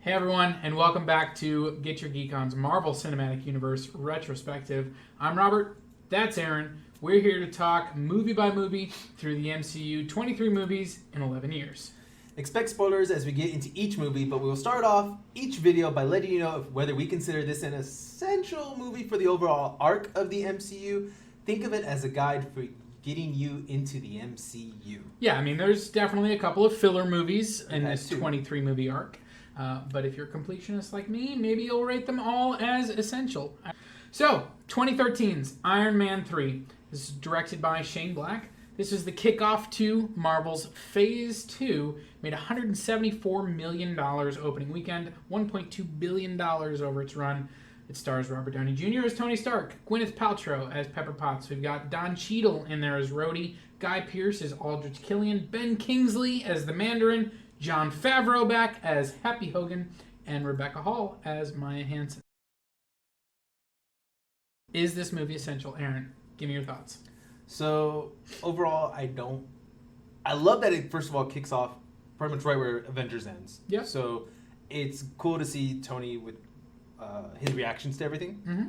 Hey everyone, and welcome back to Get Your Geek On's Marvel Cinematic Universe Retrospective. I'm Robert, that's Aaron. We're here to talk movie by movie through the MCU, 23 movies in 11 years. Expect spoilers as we get into each movie, but we will start off each video by letting you know whether we consider this an essential movie for the overall arc of the MCU. Think of it as a guide for getting you into the MCU. Yeah, I mean, there's definitely a couple of filler movies in this 23 movie arc. But if you're a completionist like me, maybe you'll rate them all as essential. So, 2013's Iron Man 3. This is directed by Shane Black. This is the kickoff to Marvel's Phase 2. Made $174 million opening weekend, $1.2 billion over its run. It stars Robert Downey Jr. as Tony Stark, Gwyneth Paltrow as Pepper Potts. We've got Don Cheadle in there as Rhodey, Guy Pearce as Aldrich Killian, Ben Kingsley as the Mandarin, Jon Favreau back as Happy Hogan, and Rebecca Hall as Maya Hansen. Is this movie essential? Aaron, give me your thoughts. So, overall, I love that it, first of all, kicks off pretty much right where Avengers ends. Yeah. So, it's cool to see Tony with his reactions to everything. Mm-hmm.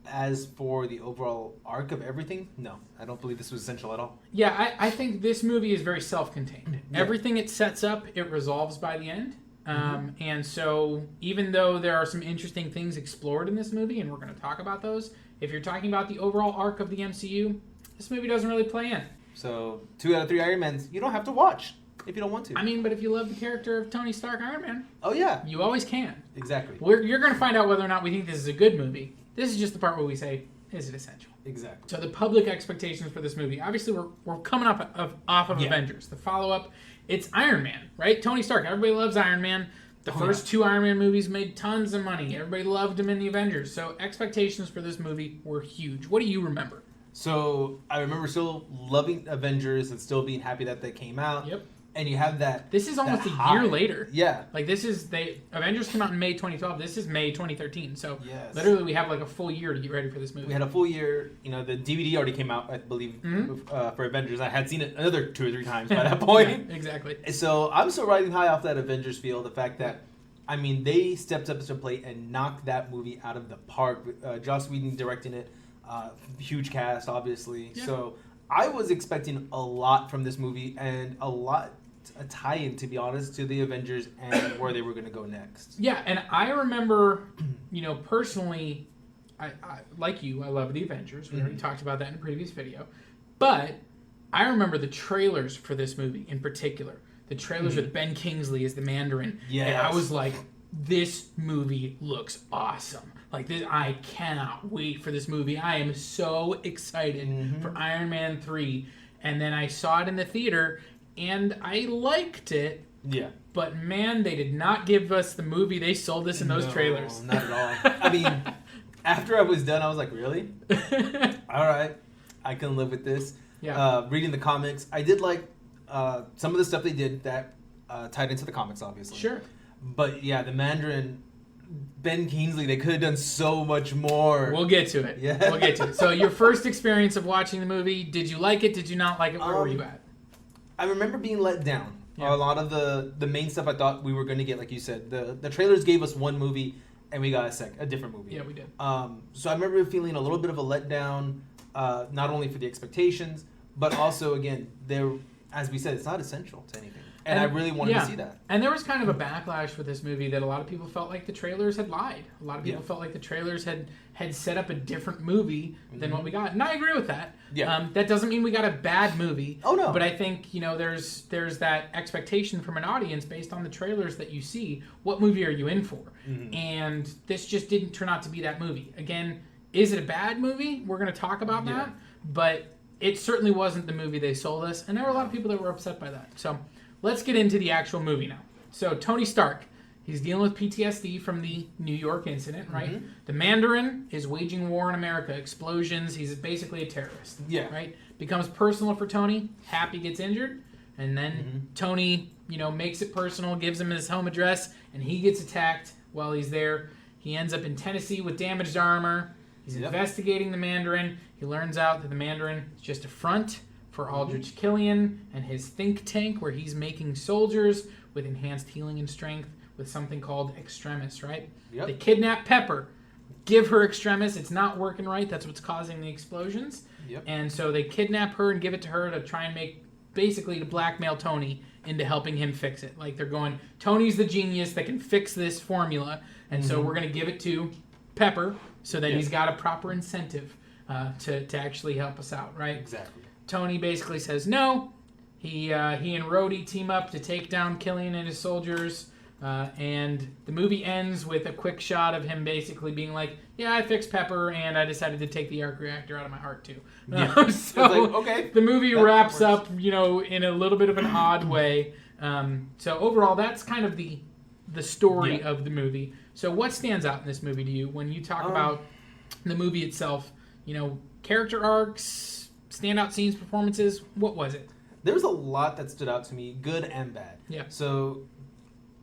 As for the overall arc of everything, no. I don't believe this was essential at all. Yeah, I think this movie is very self-contained. Yeah. Everything it sets up, it resolves by the end. And so, even though there are some interesting things explored in this movie, and we're going to talk about those, if you're talking about the overall arc of the MCU, this movie doesn't really play in. So, 2 out of 3 Iron Mans, you don't have to watch if you don't want to. I mean, but if you love the character of Tony Stark Iron Man, oh yeah, you always can. Exactly. You're going to find out whether or not we think this is a good movie. This is just the part where we say, is it essential? Exactly. So the public expectations for this movie, obviously we're coming off of Avengers. The follow-up, it's Iron Man, right? Tony Stark. Everybody loves Iron Man. The first 2 Iron Man movies made tons of money. Everybody loved him in the Avengers. So expectations for this movie were huge. What do you remember? So I remember still loving Avengers and still being happy that they came out. Yep. And you have that. This is almost a year later. Yeah. Like Avengers came out in May 2012. This is May 2013. So yes. Literally we have like a full year to get ready for this movie. We had a full year. You know, the DVD already came out, I believe, for Avengers. I had seen it another 2 or 3 times by that point. Yeah, exactly. So I'm still riding high off that Avengers feel. The fact that, I mean, they stepped up to the plate and knocked that movie out of the park. Joss Whedon directing it. Huge cast, obviously. Yeah. So I was expecting a lot from this movie and a tie-in, to be honest, to the Avengers and where they were going to go next. Yeah, and I remember, personally, I like you, I love the Avengers. We already talked about that in a previous video. But I remember the trailers for this movie in particular. The trailers with Ben Kingsley as the Mandarin. Yes. And I was like, this movie looks awesome. Like, I cannot wait for this movie. I am so excited for Iron Man 3. And then I saw it in the theater, and I liked it. Yeah. But, man, they did not give us the movie they sold us in those trailers. Not at all. I mean, after I was done, I was like, really? All right. I can live with this. Yeah. Reading the comics, I did like some of the stuff they did that tied into the comics, obviously. Sure. But, yeah, the Mandarin, Ben Kingsley, they could have done so much more. We'll get to it. Yeah. We'll get to it. So, your first experience of watching the movie, did you like it? Did you not like it? Where were you at? I remember being let down. Yeah. A lot of the main stuff I thought we were going to get, like you said. The trailers gave us one movie, and we got a different movie. Yeah, we did. So I remember feeling a little bit of a letdown, not only for the expectations, but also, again, as we said, it's not essential to anything. And I really wanted to see that. And there was kind of a backlash for this movie that a lot of people felt like the trailers had lied. A lot of people felt like the trailers had set up a different movie than what we got. And I agree with that. Yeah. That doesn't mean we got a bad movie. Oh, no. But I think, there's that expectation from an audience based on the trailers that you see. What movie are you in for? And this just didn't turn out to be that movie. Again, is it a bad movie? We're going to talk about that. But it certainly wasn't the movie they sold us. And there were a lot of people that were upset by that. So let's get into the actual movie now. So Tony Stark, he's dealing with PTSD from the New York incident, right? The Mandarin is waging war in America, explosions. He's basically a terrorist, right? Becomes personal for Tony. Happy gets injured, and then Tony, makes it personal, gives him his home address, and he gets attacked while he's there. He ends up in Tennessee with damaged armor. He's investigating the Mandarin. He learns out that the Mandarin is just a front for Aldrich Killian and his think tank where he's making soldiers with enhanced healing and strength. with something called extremis, right? Yep. They kidnap Pepper, give her extremis. It's not working right. That's what's causing the explosions. Yep. And so they kidnap her and give it to her to try and basically to blackmail Tony into helping him fix it. Like they're going, Tony's the genius that can fix this formula, and so we're going to give it to Pepper so that he's got a proper incentive to actually help us out, right? Exactly. Tony basically says no. He and Rhodey team up to take down Killian and his soldiers, and the movie ends with a quick shot of him basically being like, yeah, I fixed Pepper, and I decided to take the arc reactor out of my heart, too. Yeah. So like, okay, the movie wraps up, in a little bit of an odd way. So overall, that's kind of the story of the movie. So what stands out in this movie to you when you talk about the movie itself? Character arcs, standout scenes, performances. What was it? There was a lot that stood out to me, good and bad. Yeah. So,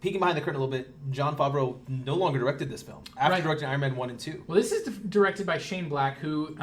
peeking behind the curtain a little bit, Jon Favreau no longer directed this film after directing Iron Man 1 and 2. Well, this is directed by Shane Black, who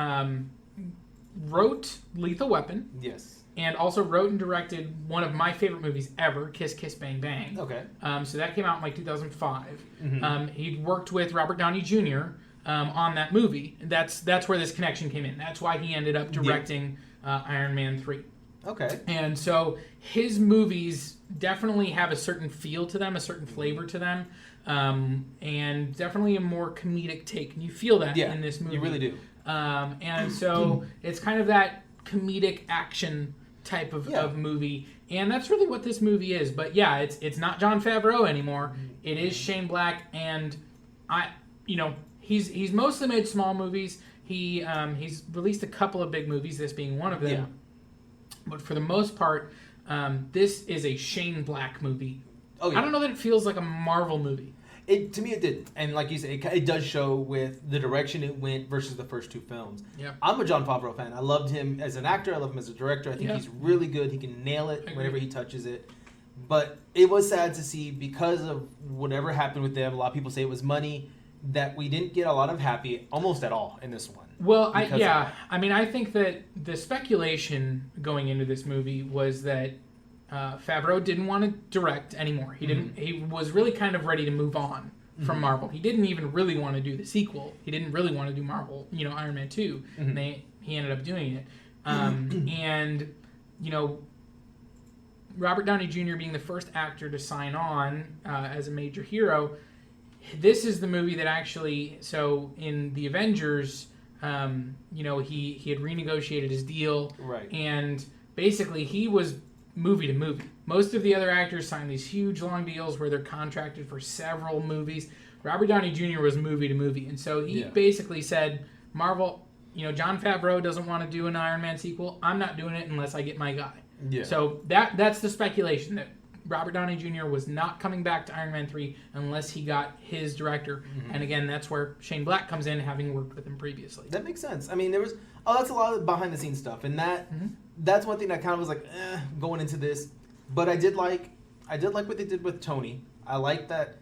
wrote Lethal Weapon. Yes. And also wrote and directed one of my favorite movies ever, Kiss Kiss Bang Bang. Okay. So that came out in like 2005. Mm-hmm. He'd worked with Robert Downey Jr. On that movie. That's where this connection came in. That's why he ended up directing Iron Man 3. Okay. And so his movies definitely have a certain feel to them, a certain flavor to them, and definitely a more comedic take. And you feel that in this movie. You really do. And so it's kind of that comedic action type of movie. And that's really what this movie is. But yeah, it's not Jon Favreau anymore. It is Shane Black, and he's mostly made small movies. He's released a couple of big movies, this being one of them. Yeah. But for the most part, this is a Shane Black movie. Oh, yeah. I don't know that it feels like a Marvel movie. To me, it didn't. And like you said, it does show with the direction it went versus the first two films. Yeah. I'm a Jon Favreau fan. I loved him as an actor. I love him as a director. I think he's really good. He can nail it whenever he touches it. But it was sad to see, because of whatever happened with them, a lot of people say it was money, that we didn't get a lot of happy almost at all in this one. Well, I think that the speculation going into this movie was that Favreau didn't want to direct anymore. He didn't. He was really kind of ready to move on from Marvel. He didn't even really want to do the sequel. He didn't really want to do Marvel, Iron Man 2. And he ended up doing it. And Robert Downey Jr. being the first actor to sign on as a major hero, this is the movie that actually. So in the Avengers. He had renegotiated his deal, right? And basically, he was movie to movie. Most of the other actors signed these huge long deals where they're contracted for several movies. Robert Downey Jr. was movie to movie, and so he basically said, "Marvel, Jon Favreau doesn't want to do an Iron Man sequel. I'm not doing it unless I get my guy." Yeah. So that's the speculation, that Robert Downey Jr. was not coming back to Iron Man 3 unless he got his director. And again, that's where Shane Black comes in, having worked with him previously. That makes sense. I mean, that's a lot of behind the scenes stuff, and that's one thing that kind of was like going into this. But I did like what they did with Tony. I like that,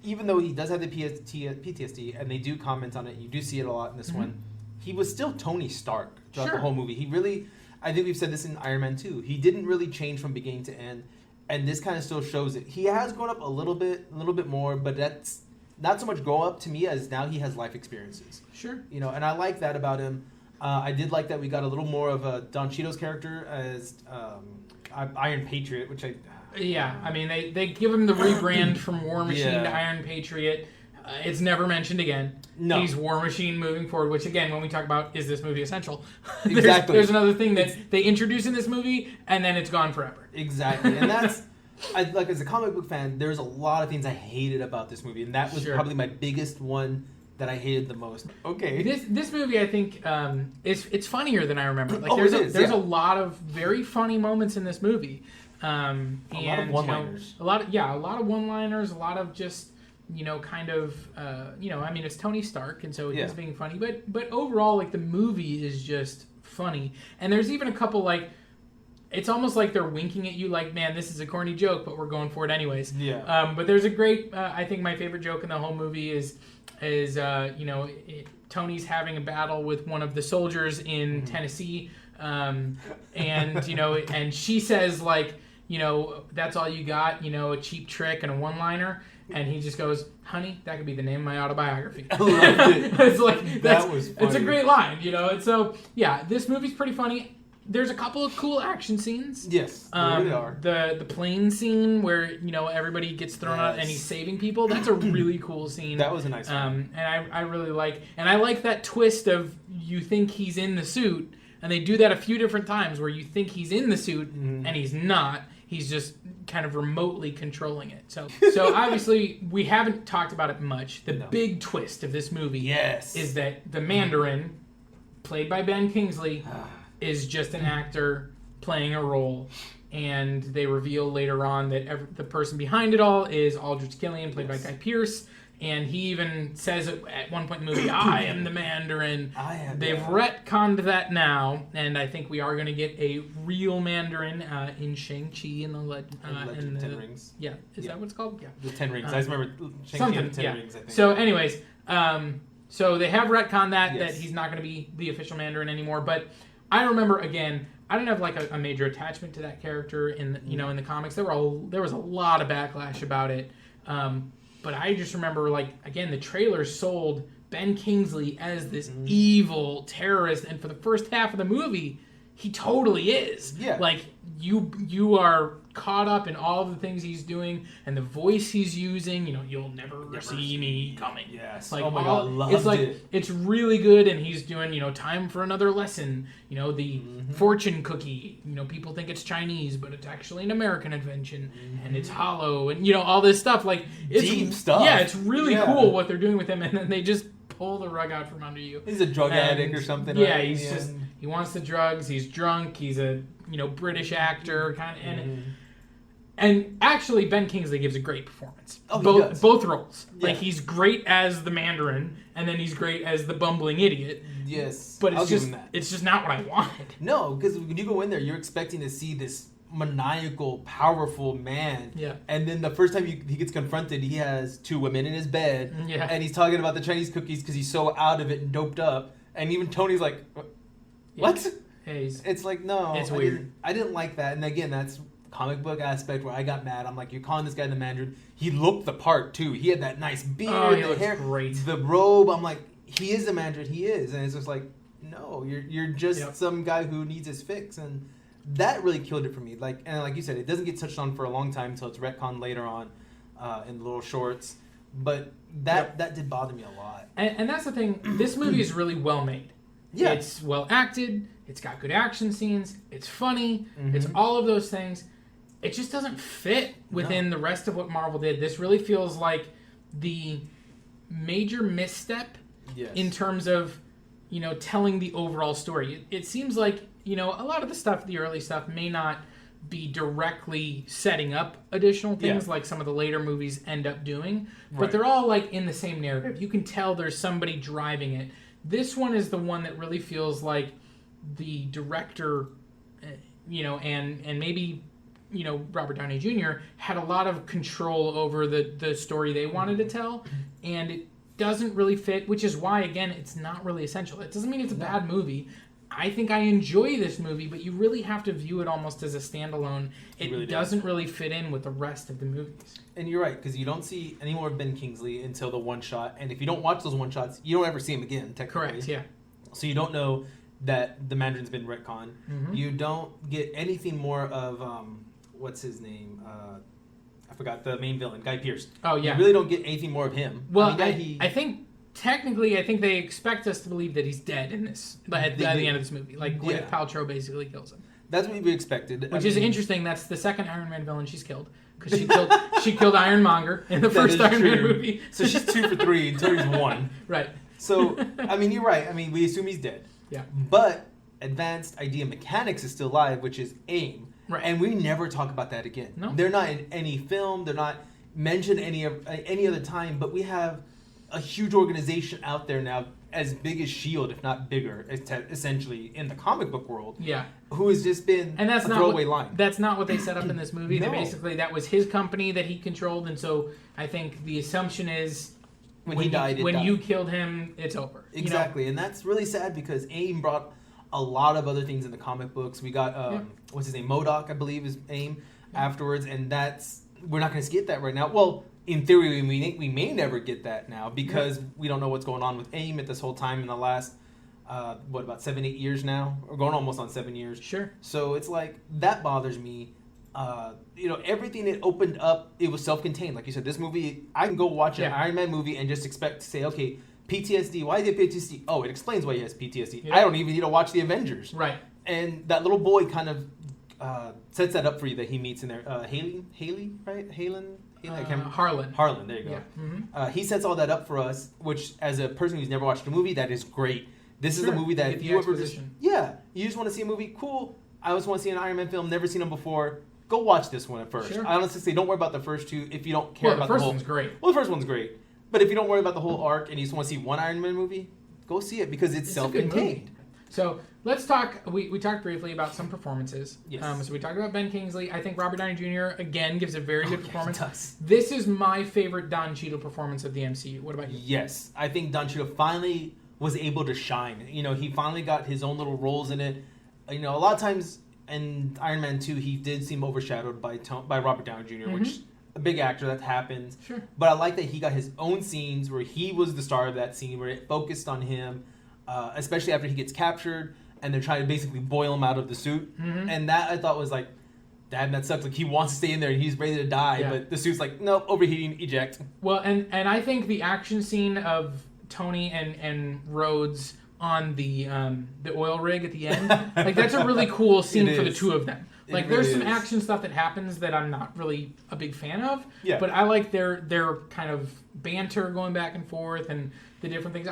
even though he does have the PTSD, and they do comment on it, you do see it a lot in this one. He was still Tony Stark throughout the whole movie. He really, I think we've said this in Iron Man 2. He didn't really change from beginning to end. And this kind of still shows it. He has grown up a little bit more, but that's not so much grow up to me as now he has life experiences. Sure. And I like that about him. I did like that we got a little more of a Don Cheadle's character as Iron Patriot, which I... Yeah, I mean, they give him the rebrand from War Machine to Iron Patriot. It's never mentioned again. No. He's War Machine moving forward, which again, when we talk about, is this movie essential? Exactly. There's another thing that they introduce in this movie, and then it's gone forever. Exactly. And that's, as a comic book fan, there's a lot of things I hated about this movie, and that was probably my biggest one that I hated the most. Okay. This movie, I think, it's funnier than I remember. Like, there's a lot of very funny moments in this movie. A lot of one-liners. A lot of one-liners, a lot of just... I mean, it's Tony Stark, and so he's being funny, but overall, like, the movie is just funny. And there's even a couple, it's almost like they're winking at you, like, man, this is a corny joke, but we're going for it anyways. Yeah. But there's a great, I think my favorite joke in the whole movie is Tony's having a battle with one of the soldiers in Tennessee, and she says, like, that's all you got, a cheap trick and a one-liner. and he just goes, "Honey, that could be the name of my autobiography." I loved it. It's like That was funny. it's a great line, you know. And so yeah, this movie's pretty funny. There's a couple of cool action sines. Yes, there really are. The plane scene where, you know, everybody gets thrown out and he's saving people. That's a really cool scene. That was a nice one. And I really like, and I like that twist of you think he's in the suit, and they do that a few different times where you think he's in the suit and he's not. He's just kind of remotely controlling it. So obviously we haven't talked about it much. The big twist of this movie is that the Mandarin, played by Ben Kingsley, is just an actor playing a role, and they reveal later on that the person behind it all is Aldrich Killian, played by Guy Pearce, and he even says at one point in the movie, "I am the Mandarin." They've retconned that now, and I think we are going to get a real Mandarin in Shang-Chi and the Legend of the Ten Rings. Yeah, is that what it's called? Yeah, the Ten Rings. I just remember Shang-Chi and the Ten Rings. I think. So, anyways, so they have retconned that he's not going to be the official Mandarin anymore, but I remember, again, I didn't have like a major attachment to that character in the comics. There was a lot of backlash about it, but I just remember, like, again, the trailer sold Ben Kingsley as this evil terrorist, and for the first half of the movie, he totally is. Yeah. Like, you are caught up in all of the things he's doing and the voice he's using. You know, "You'll never see me coming." Yes. Like, oh my God, loved it. It's really good, and he's doing, you know, "Time for another lesson." You know, the fortune cookie. You know, people think it's Chinese, but it's actually an American invention, and it's hollow, and, you know, all this stuff. Like, it's deep stuff. Yeah, it's really cool what they're doing with him, and then they just pull the rug out from under you. He's a drug addict or something. Yeah, he wants the drugs. He's drunk. He's a, you know, British actor kind of, and actually Ben Kingsley gives a great performance. Oh, both roles. Yeah. Like, he's great as the Mandarin, and then he's great as the bumbling idiot. Yes, but it's just not what I wanted. No, because when you go in there, you're expecting to see this maniacal, powerful man. Yeah. And then the first time he gets confronted, he has two women in his bed. Yeah. And he's talking about the Chinese cookies because he's so out of it and doped up. And even Tony's like, "What?" Yeah. Hey, it's like, no. It's weird. I didn't like that. And again, that's comic book aspect where I got mad. I'm like, you're calling this guy the Mandarin. He looked the part, too. He had that nice beard, the hair, great. The robe. I'm like, he is the Mandarin. He is. And it's just like, no, you're just some guy who needs his fix. And that really killed it for me. Like you said, it doesn't get touched on for a long time until it's retconned later on in the little shorts. But that did bother me a lot. And that's the thing. This movie is really well made. Yeah. It's well acted. It's got good action scenes. It's funny. It's all of those things. It just doesn't fit within the rest of what Marvel did. This really feels like the major misstep in terms of, you know, telling the overall story. It seems like, you know, a lot of the stuff, the early stuff, may not be directly setting up additional things like some of the later movies end up doing, but they're all like in the same narrative. You can tell there's somebody driving it. This one is the one that really feels like the director, you know, and maybe, you know, Robert Downey Jr. had a lot of control over the story they wanted to tell, and it doesn't really fit, which is why, again, it's not really essential. It doesn't mean it's a bad movie. I think I enjoy this movie, but you really have to view it almost as a standalone. It really doesn't really fit in with the rest of the movies. And you're right, because you don't see any more of Ben Kingsley until the one shot, and if you don't watch those one shots, you don't ever see him again, technically. Correct, yeah. So you don't know that the Mandarin's been retconned. You don't get anything more of, what's his name? I forgot the main villain, Guy Pearce. Oh, yeah. You really don't get anything more of him. Well, I think... Technically, I think they expect us to believe that he's dead in this, but at the end of this movie. Like, Gwyneth Paltrow basically kills him. That's what we expected. Which is interesting. That's the second Iron Man villain she's killed. Because she killed Ironmonger in the first Iron Man movie. So she's 2 for 3 until he's 1. Right. So, I mean, you're right. I mean, we assume he's dead. Yeah. But Advanced Idea Mechanics is still live, which is AIM. Right. And we never talk about that again. No. They're not in any film. They're not mentioned any other time. But we have a huge organization out there now, as big as S.H.I.E.L.D., if not bigger, essentially, in the comic book world. Yeah. Who has just been a throwaway line. That's not what they set up in this movie. No. That was his company that he controlled, and so I think the assumption is when he died, you killed him, it's over. Exactly, you know? And that's really sad because AIM brought a lot of other things in the comic books. We got, what's his name, MODOK, I believe, is AIM afterwards, and we're not going to skip that right now. Well, in theory, we may never get that now because we don't know what's going on with AIM at this whole time in the last, about 7-8 years now? We're going almost on 7 years. Sure. So it's like, that bothers me. Everything it opened up, it was self-contained. Like you said, this movie, I can go watch an Iron Man movie and just expect to say, okay, PTSD, why did he have PTSD? Oh, it explains why he has PTSD. Yeah. I don't even need to watch the Avengers. Right. And that little boy kind of sets that up for you that he meets in there. Haley, right? Harlan, there you go. Yeah. Mm-hmm. He sets all that up for us, which as a person who's never watched a movie, that is great. This is a movie that if you ever you just want to see a movie, cool. I just want to see an Iron Man film, never seen them before. Go watch this one at first. Sure. I honestly say don't worry about the first two if you don't care about the whole. The first one's great. Well, the first one's great. But if you don't worry about the whole arc and you just want to see one Iron Man movie, go see it because it's self-contained. So let's talk. We talked briefly about some performances. Yes. So we talked about Ben Kingsley. I think Robert Downey Jr. again gives a very good performance. He does. This is my favorite Don Cheadle performance of the MCU. What about you? Yes, I think Don Cheadle finally was able to shine. He finally got his own little roles in it. A lot of times in Iron Man 2, he did seem overshadowed by Robert Downey Jr., which a big actor, that happens. Sure. But I like that he got his own scenes where he was the star of that scene, where it focused on him, especially after he gets captured and they're trying to basically boil him out of the suit. Mm-hmm. And that I thought was like, damn, that sucks. Like, he wants to stay in there and he's ready to die, but the suit's like, nope, overheating, eject. Well, and I think the action scene of Tony and Rhodes on the oil rig at the end, like, that's a really cool scene for the two of them. Like, there's some action stuff that happens that I'm not really a big fan of, but I like their kind of banter going back and forth and the different things.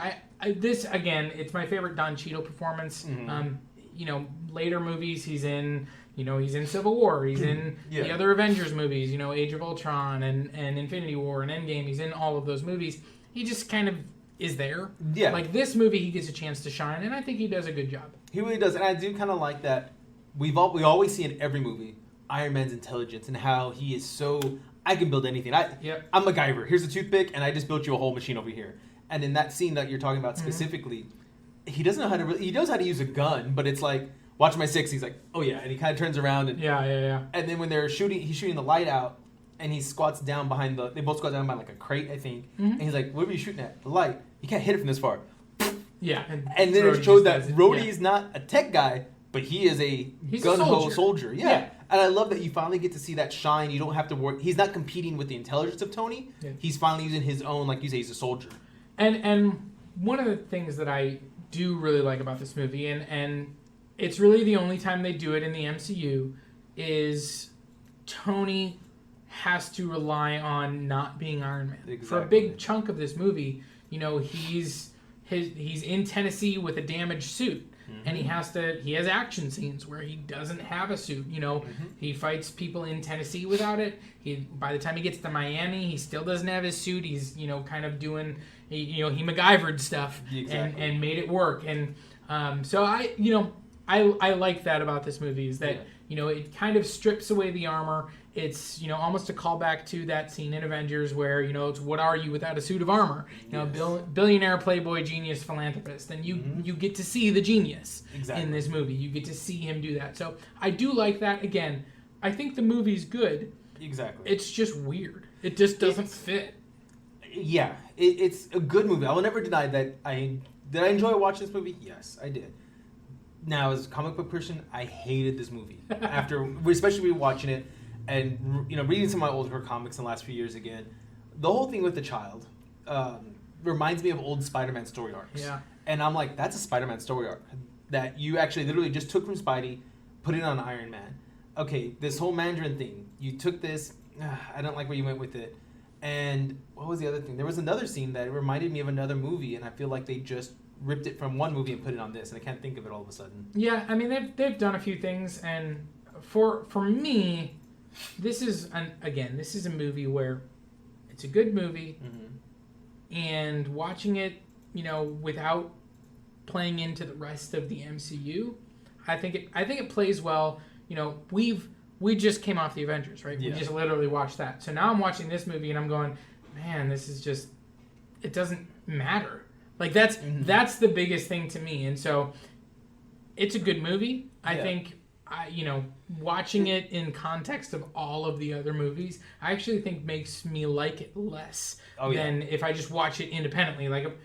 This, again, it's my favorite Don Cheadle performance. Mm-hmm. Later movies he's in, he's in Civil War, he's in the other Avengers movies, Age of Ultron and Infinity War and Endgame. He's in all of those movies. He just kind of is there. Yeah. Like, this movie, he gets a chance to shine, and I think he does a good job. He really does, and I do kind of like that. We always see in every movie Iron Man's intelligence and how he is so, I can build anything. I'm MacGyver. Here's a toothpick, and I just built you a whole machine over here. And in that scene that you're talking about specifically, he doesn't know how to. He knows how to use a gun, but it's like, watch my six. He's like, oh yeah, and he kind of turns around and And then when they're shooting, he's shooting the light out, and he squats down behind they both squat down behind like a crate, I think. Mm-hmm. And he's like, what are you shooting at? The light. You can't hit it from this far. Yeah. And then it showed that Rhodey is not a tech guy, but he is a gun-ho soldier. Yeah. And I love that you finally get to see that shine. You don't have to work. He's not competing with the intelligence of Tony. Yeah. He's finally using his own, like you say, he's a soldier. And one of the things that I do really like about this movie, and it's really the only time they do it in the MCU, is Tony has to rely on not being Iron Man. Exactly. For a big chunk of this movie, he's in Tennessee with a damaged suit. Mm-hmm. And he has action scenes where he doesn't have a suit. He fights people in Tennessee without it. By the time he gets to Miami, he still doesn't have his suit. He's, kind of doing, he MacGyvered stuff and made it work. And so I like that about this movie is that, it kind of strips away the armor. It's, almost a callback to that scene in Avengers where, it's what are you without a suit of armor? Billionaire, playboy, genius, philanthropist. And you get to see the genius in this movie. You get to see him do that. So I do like that. Again, I think the movie's good. Exactly. It's just weird. It just doesn't fit. Yeah. It's a good movie. I will never deny that. Did I enjoy watching this movie? Yes, I did. Now, as a comic book person, I hated this movie. Especially rewatching it. And reading some of my older comics in the last few years again, the whole thing with the child reminds me of old Spider-Man story arcs. Yeah. And I'm like, that's a Spider-Man story arc that you actually literally just took from Spidey, put it on Iron Man. Okay, this whole Mandarin thing, you took this, I don't like where you went with it. And what was the other thing? There was another scene that reminded me of another movie, and I feel like they just ripped it from one movie and put it on this, and I can't think of it all of a sudden. Yeah, I mean, they've done a few things, and for me, this is a movie where it's a good movie, and watching it, without playing into the rest of the MCU, I think it plays well. We just came off the Avengers, right? Yeah. We just literally watched that. So now I'm watching this movie and I'm going, man, this is just, it doesn't matter. Like that's the biggest thing to me. And so it's a good movie. I think watching it in context of all of the other movies, I actually think makes me like it less than if I just watch it independently. Like,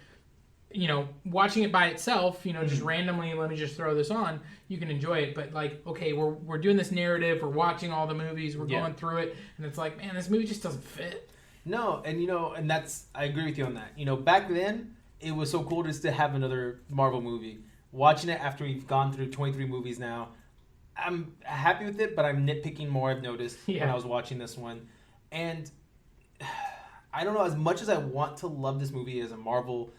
watching it by itself, just randomly, let me just throw this on, you can enjoy it. But like, okay, we're doing this narrative, we're watching all the movies, we're going through it, and it's like, man, this movie just doesn't fit. No, and and I agree with you on that. Back then, it was so cool just to have another Marvel movie. Watching it after we've gone through 23 movies now, I'm happy with it, but I'm nitpicking more, I've noticed, when I was watching this one. And I don't know, as much as I want to love this movie as a Marvel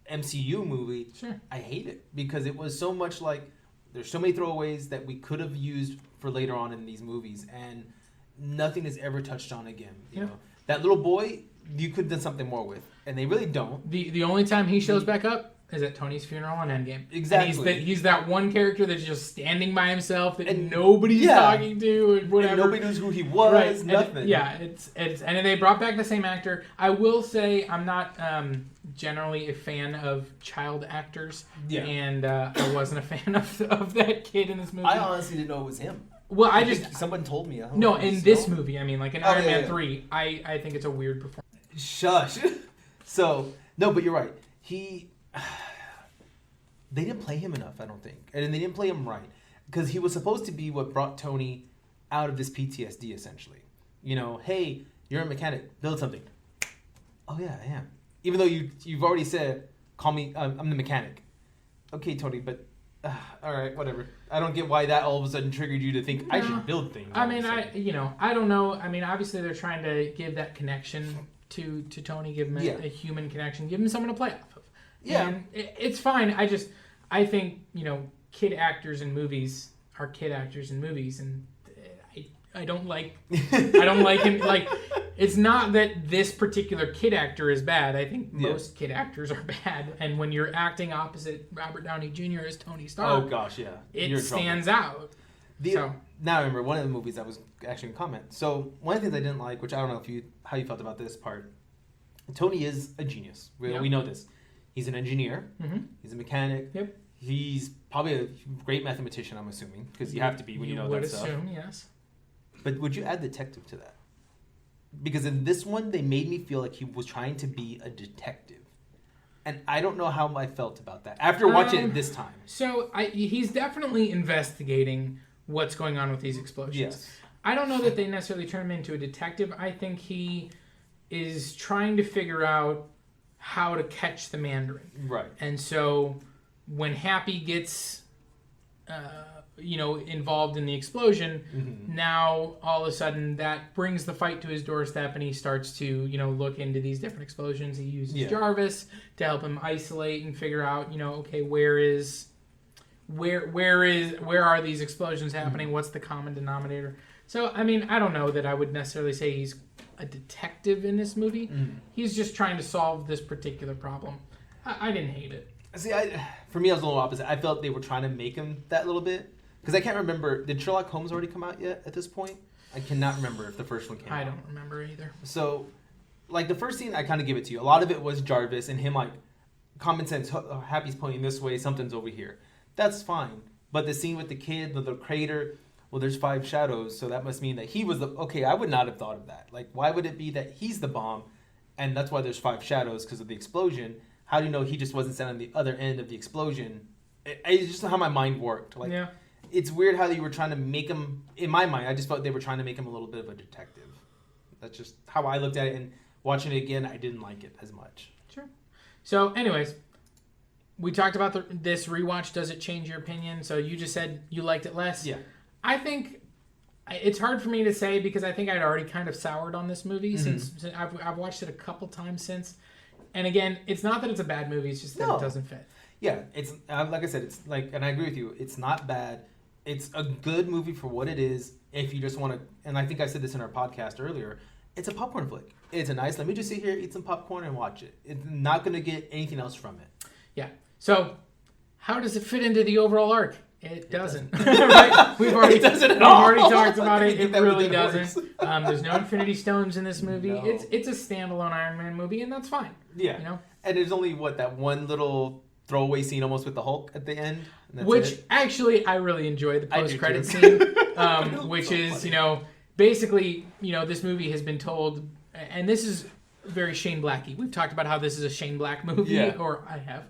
MCU movie, I hate it because it was so much like there's so many throwaways that we could have used for later on in these movies, and nothing is ever touched on again. You know, that little boy, you could have done something more with, and they really don't. The only time he shows back up is at Tony's funeral on Endgame. Exactly. And he's that one character that's just standing by himself that nobody's talking to and whatever. And nobody knows who he was. Right. Nothing. And they brought back the same actor. I will say I'm not generally a fan of child actors. Yeah. And I wasn't a fan of that kid in this movie. I honestly didn't know it was him. Well, someone told me. No, in this movie, I mean, like in Iron Man 3, I think it's a weird performance. Shush. So no, but you're right. They didn't play him enough, I don't think. And they didn't play him right. Because he was supposed to be what brought Tony out of this PTSD, essentially. Hey, you're a mechanic. Build something. Oh, yeah, I am. Even though you've already said, call me, I'm the mechanic. Okay, Tony, but, all right, whatever. I don't get why that all of a sudden triggered you to think I should build things. I mean, I don't know. I mean, obviously they're trying to give that connection to Tony, give him a human connection, give him someone to play off of. Yeah. And it's fine. I think, kid actors in movies are kid actors in movies, and I don't like him. Like, it's not that this particular kid actor is bad. I think most kid actors are bad, and when you're acting opposite Robert Downey Jr. as Tony Stark, oh gosh, yeah, it stands out. Now I remember one of the movies I was actually going to comment. So one of the things I didn't like, which I don't know how you felt about this part, Tony is a genius. We know this. He's an engineer. Mm-hmm. He's a mechanic. Yep. He's probably a great mathematician, I'm assuming, because you have to be when you know that stuff. You would assume, yes. But would you add detective to that? Because in this one, they made me feel like he was trying to be a detective. And I don't know how I felt about that after watching it this time. So he's definitely investigating what's going on with these explosions. Yes. I don't know that they necessarily turn him into a detective. I think he is trying to figure out how to catch the Mandarin. Right. And so when Happy gets, involved in the explosion, now all of a sudden that brings the fight to his doorstep, and he starts to, look into these different explosions. He uses Jarvis to help him isolate and figure out, okay, where are these explosions happening? What's the common denominator? So, I mean, I don't know that I would necessarily say he's a detective in this movie. He's just trying to solve this particular problem. I didn't hate it. See, for me, I was a little opposite. I felt they were trying to make him that little bit. Because I can't remember, did Sherlock Holmes already come out yet at this point? I cannot remember if the first one came out. I don't remember either. So, like, the first scene, I kind of give it to you. A lot of it was Jarvis and him, like, common sense, Happy's pointing this way, something's over here. That's fine. But the scene with the kid, the crater, well, there's 5 shadows, so that must mean that he was okay, I would not have thought of that. Like, why would it be that he's the bomb, and that's why there's 5 shadows, because of the explosion? How do you know he just wasn't sent on the other end of the explosion? It's just how my mind worked. Like, it's weird how you were trying to make him, in my mind, I just felt they were trying to make him a little bit of a detective. That's just how I looked at it, and watching it again, I didn't like it as much. Sure. So, anyways, we talked about this rewatch. Does it change your opinion? So you just said you liked it less. Yeah. I think it's hard for me to say because I think I'd already kind of soured on this movie since I've watched it a couple times since. And again, it's not that it's a bad movie; it's just that it doesn't fit. Yeah, it's like I said, it's like, and I agree with you. It's not bad. It's a good movie for what it is. If you just want to, and I think I said this in our podcast earlier, it's a popcorn flick. It's a nice. Let me just sit here, eat some popcorn, and watch it. It's not going to get anything else from it. Yeah. So, how does it fit into the overall arc? It doesn't. Right? We've already talked about it. It really doesn't. There's no Infinity Stones in this movie. No. It's a standalone Iron Man movie, and that's fine. Yeah. And there's only that one little throwaway scene almost with the Hulk at the end. Which actually I really enjoyed the post-credit scene, which so is funny. Basically this movie has been told, and this is very Shane Blacky. We've talked about how this is a Shane Black movie, or I have,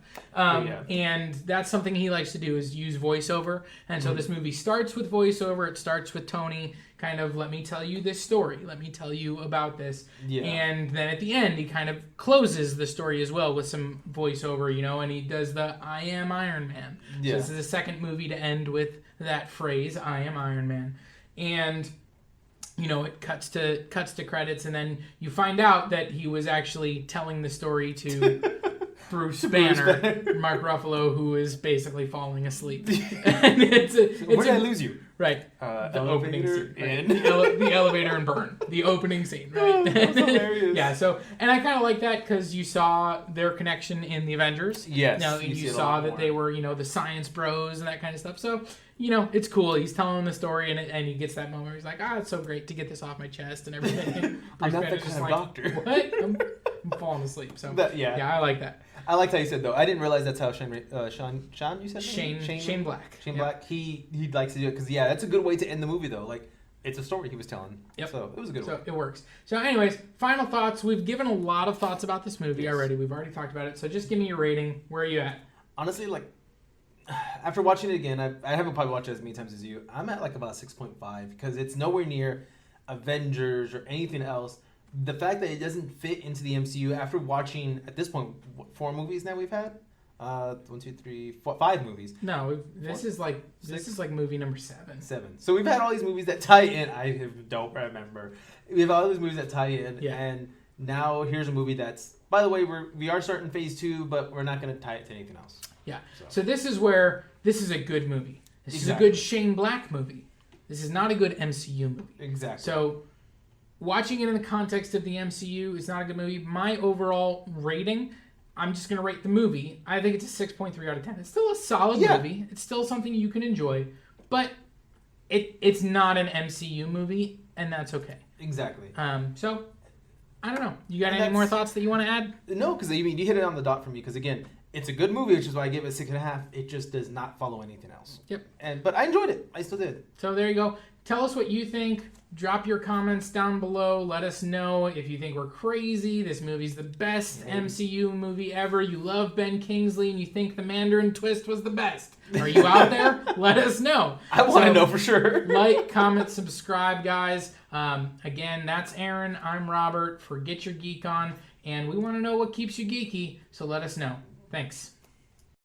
and that's something he likes to do is use voiceover. And so this movie starts with voiceover. It starts with Tony kind of, let me tell you this story. Let me tell you about this. Yeah. And then at the end, he kind of closes the story as well with some voiceover, and he does the I am Iron Man. Yeah. So this is the second movie to end with that phrase, I am Iron Man. And it cuts to credits, and then you find out that he was actually telling the story to Bruce Banner, Mark Ruffalo, who is basically falling asleep. And where did I lose you? Right. The opening scene. Right. The elevator and burn. The opening scene, right? That's hilarious. Yeah, and I kind of like that because you saw their connection in the Avengers. Yes. Now you saw that they were, the science bros and that kind of stuff. So, it's cool. He's telling the story, and he gets that moment where he's like, it's so great to get this off my chest and everything. I'm not that kind of doctor. What? I'm falling asleep. So, yeah, I like that. I liked how you said, though. I didn't realize that's how Sean, you said? Shane Black. Shane Black. He likes to do it because, that's a good way to end the movie, though. Like, it's a story he was telling. Yep. So, it was a good way. So, it works. So, anyways, final thoughts. We've given a lot of thoughts about this movie already. We've already talked about it. So, just give me your rating. Where are you at? Honestly, after watching it again, I haven't probably watched it as many times as you. I'm at, about 6.5 because it's nowhere near Avengers or anything else. The fact that it doesn't fit into the MCU after watching, at this point, 4 movies now we've had? 1, 2, 3, 4, 5 movies. No, this is like movie number 7. 7. So we've had all these movies that tie in. I don't remember. We have all these movies that tie in, and now here's a movie that's, by the way, we are starting phase 2, but we're not going to tie it to anything else. Yeah. So this is a good movie. This is a good Shane Black movie. This is not a good MCU movie. Exactly. So watching it in the context of the MCU is not a good movie. My overall rating, I'm just going to rate the movie. I think it's a 6.3 out of 10. It's still a solid movie. It's still something you can enjoy. But it's not an MCU movie, and that's okay. Exactly. So, I don't know. You got any more thoughts that you want to add? No, because you hit it on the dot for me. Because, again, it's a good movie, which is why I gave it 6.5. It just does not follow anything else. Yep. But I enjoyed it. I still did. So there you go. Tell us what you think. Drop your comments down below. Let us know if you think we're crazy. This movie's the best MCU movie ever. You love Ben Kingsley and you think the Mandarin twist was the best. Are you out there? Let us know. I want to know for sure. Like, comment, subscribe, guys. Again, that's Aaron. I'm Robert for Get Your Geek On. And we want to know what keeps you geeky, so let us know. Thanks.